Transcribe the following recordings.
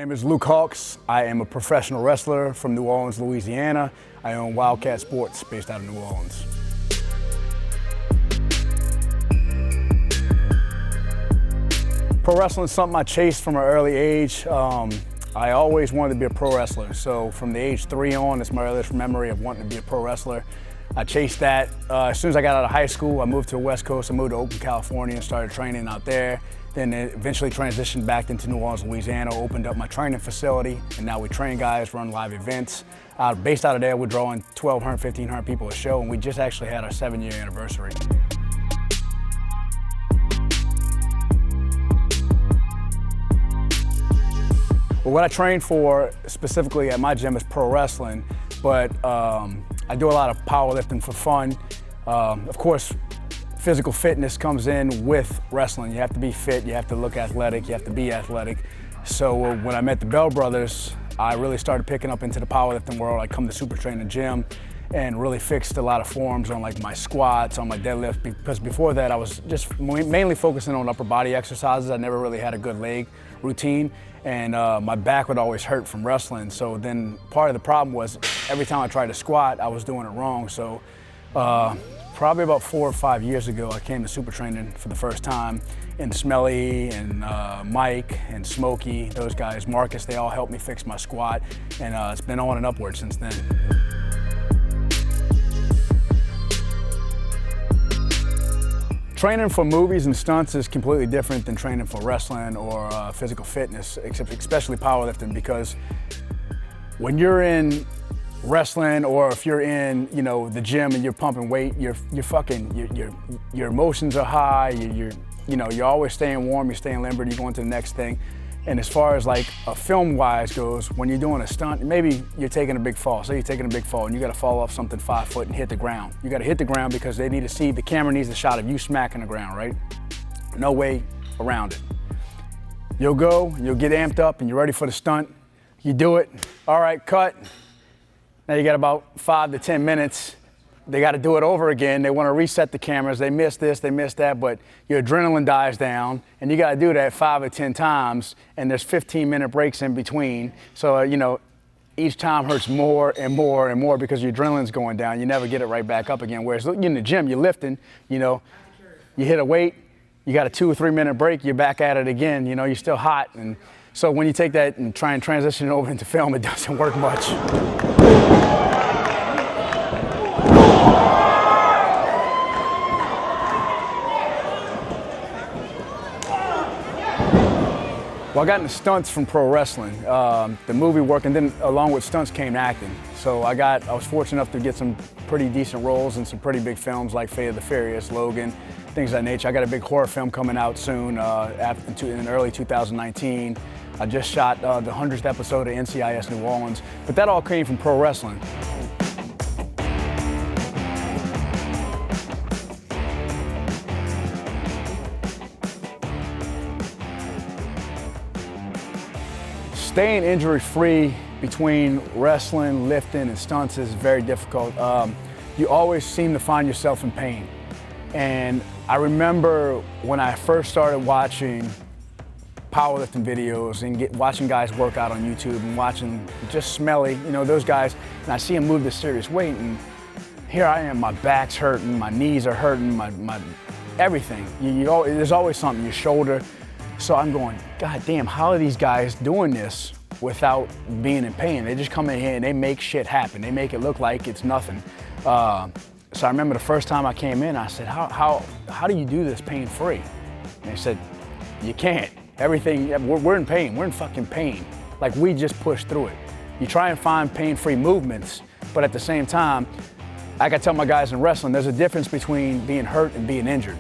My name is Luke Hawx. I am a professional wrestler from New Orleans, Louisiana. I own Wildcat Sports based out of New Orleans. Pro wrestling is something I chased from an early age. I always wanted to be a pro wrestler. So from the age 3 on, it's my earliest memory of wanting to be a pro wrestler. I chased that. As soon as I got out of high school, I moved to the West Coast. I moved to Oakland, California and started training out there. Then eventually transitioned back into New Orleans, Louisiana, opened up my training facility, and now we train guys, run live events. Based out of there, we're drawing 1,200, 1,500 people a show, and we just actually had our 7-year anniversary. Well, what I train for specifically at my gym is pro wrestling, but I do a lot of powerlifting for fun. Of course, physical fitness comes in with wrestling. You have to be fit, you have to look athletic, you have to be athletic. So when I met the Bell brothers, I really started picking up into the powerlifting world. I come to SuperTraining gym and really fixed a lot of forms on like my squats, on my deadlift, because before that I was just mainly focusing on upper body exercises. I never really had a good leg routine, and my back would always hurt from wrestling. So then part of the problem was every time I tried to squat, I was doing it wrong. So probably about 4 or 5 years ago, I came to SuperTraining for the first time, and Smelly and Mike and Smokey, those guys, Marcus, they all helped me fix my squat, and it's been on and upward since then. Training for movies and stunts is completely different than training for wrestling or physical fitness, especially powerlifting, because when you're in wrestling, or if you're in, the gym and you're pumping weight, your emotions are high. You're always staying warm. You're staying limber. You're going to the next thing. And as far as like a film-wise goes, when you're doing a stunt, maybe you're taking a big fall. Say you're taking a big fall and you got to fall off something 5 foot and hit the ground. You got to hit the ground because they need to see, the camera needs a shot of you smacking the ground, right? No way around it. You'll go, you'll get amped up, and you're ready for the stunt. You do it. All right, cut. Now you got about 5 to 10 minutes. They got to do it over again. They want to reset the cameras. They missed this, they missed that, but your adrenaline dies down, and you got to do that 5 or 10 times, and there's 15-minute breaks in between. So, each time hurts more and more and more because your adrenaline's going down. You never get it right back up again. Whereas in the gym, you're lifting, you hit a weight, you got a 2 or 3 minute break, you're back at it again, you're still hot. And so when you take that and try and transition it over into film, it doesn't work much. Well, I got into stunts from pro wrestling, the movie work, and then along with stunts came acting. So I was fortunate enough to get some pretty decent roles in some pretty big films like Fate of the Furious, Logan, things of that nature. I got a big horror film coming out soon in early 2019. I just shot the 100th episode of NCIS New Orleans, but that all came from pro wrestling. Staying injury-free between wrestling, lifting, and stunts is very difficult. You always seem to find yourself in pain. And I remember when I first started watching powerlifting videos and watching guys work out on YouTube and watching just Smelly, those guys, and I see them move this serious weight, and here I am, my back's hurting, my knees are hurting, my everything. There's always something, your shoulder. So I'm going, God damn, how are these guys doing this without being in pain? They just come in here and they make shit happen. They make it look like it's nothing. So I remember the first time I came in, I said, how do you do this pain-free? And they said, you can't. Everything, we're in pain. We're in fucking pain. Like, we just push through it. You try and find pain-free movements, but at the same time, like I tell my guys in wrestling, there's a difference between being hurt and being injured.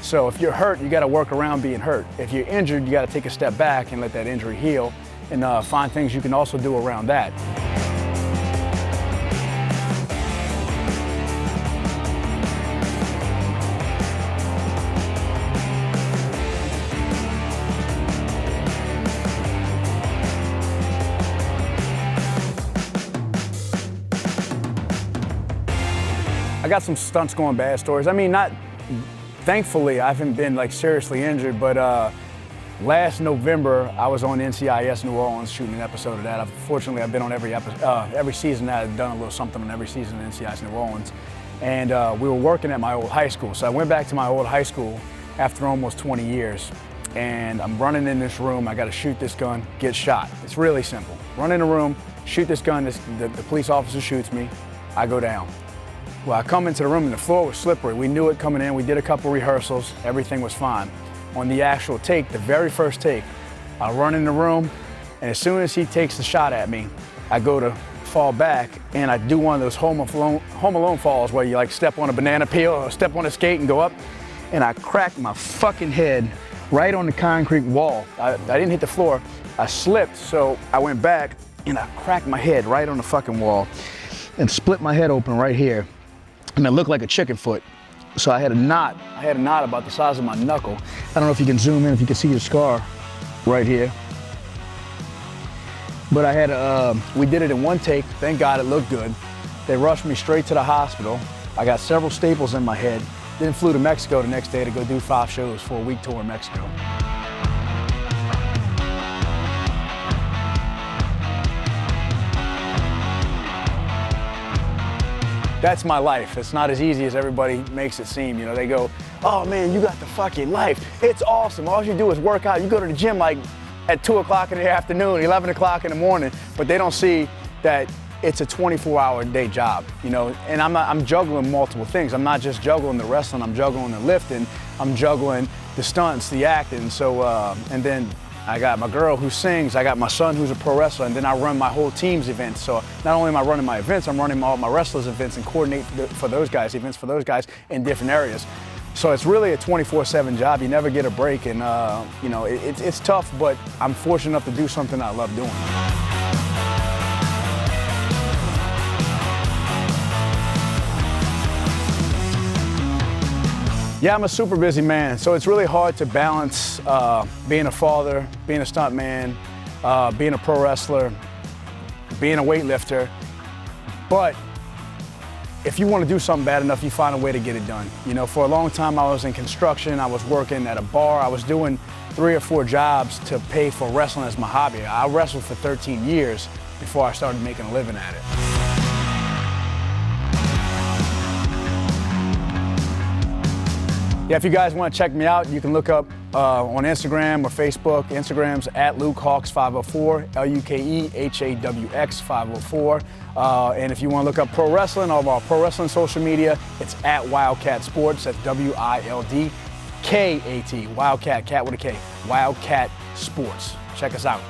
So if you're hurt, you got to work around being hurt. If you're injured, you got to take a step back and let that injury heal, and find things you can also do around that. I got some stunts going bad stories. I mean, thankfully, I haven't been like seriously injured, but Last November, I was on NCIS New Orleans shooting an episode of that. Unfortunately, I've been on every season. I've done a little something on every season of NCIS New Orleans. And we were working at my old high school. So I went back to my old high school after almost 20 years. And I'm running in this room. I got to shoot this gun, get shot. It's really simple. Run in the room, shoot this gun. The police officer shoots me. I go down. Well, I come into the room and the floor was slippery. We knew it coming in. We did a couple rehearsals. Everything was fine. On the actual take, the very first take, I run in the room, and as soon as he takes the shot at me, I go to fall back, and I do one of those Home Alone falls where you like step on a banana peel or step on a skate and go up, and I cracked my fucking head right on the concrete wall. I didn't hit the floor. I slipped, so I went back, and I cracked my head right on the fucking wall and split my head open right here. And it looked like a chicken foot. So I had a knot. I had a knot about the size of my knuckle. I don't know if you can zoom in, if you can see the scar right here. But I had we did it in one take. Thank God it looked good. They rushed me straight to the hospital. I got several staples in my head. Then flew to Mexico the next day to go do 5 shows for a week tour in Mexico. That's my life. It's not as easy as everybody makes it seem. You know, they go, oh man, you got the fucking life. It's awesome. All you do is work out. You go to the gym like at 2 o'clock in the afternoon, 11 o'clock in the morning, but they don't see that it's a 24-hour-a-day job, you know, and I'm juggling multiple things. I'm not just juggling the wrestling, I'm juggling the lifting, I'm juggling the stunts, the acting, so, and then I got my girl who sings, I got my son who's a pro wrestler, and then I run my whole team's events. So not only am I running my events, I'm running all my wrestlers' events and coordinate for those guys, events for those guys in different areas. So it's really a 24/7 job. You never get a break, and you know, it's tough, but I'm fortunate enough to do something I love doing. Yeah, I'm a super busy man, so it's really hard to balance being a father, being a stuntman, being a pro wrestler, being a weightlifter. But if you want to do something bad enough, you find a way to get it done. You know, for a long time I was in construction, I was working at a bar, I was doing 3 or 4 jobs to pay for wrestling as my hobby. I wrestled for 13 years before I started making a living at it. Yeah, if you guys want to check me out, you can look up on Instagram or Facebook. Instagram's at LukeHawx504, LukeHawx504. And if you want to look up pro wrestling, all of our pro wrestling social media, it's at Wildcat Sports. That's WILDKAT, Wildcat, cat with a K, Wildcat Sports. Check us out.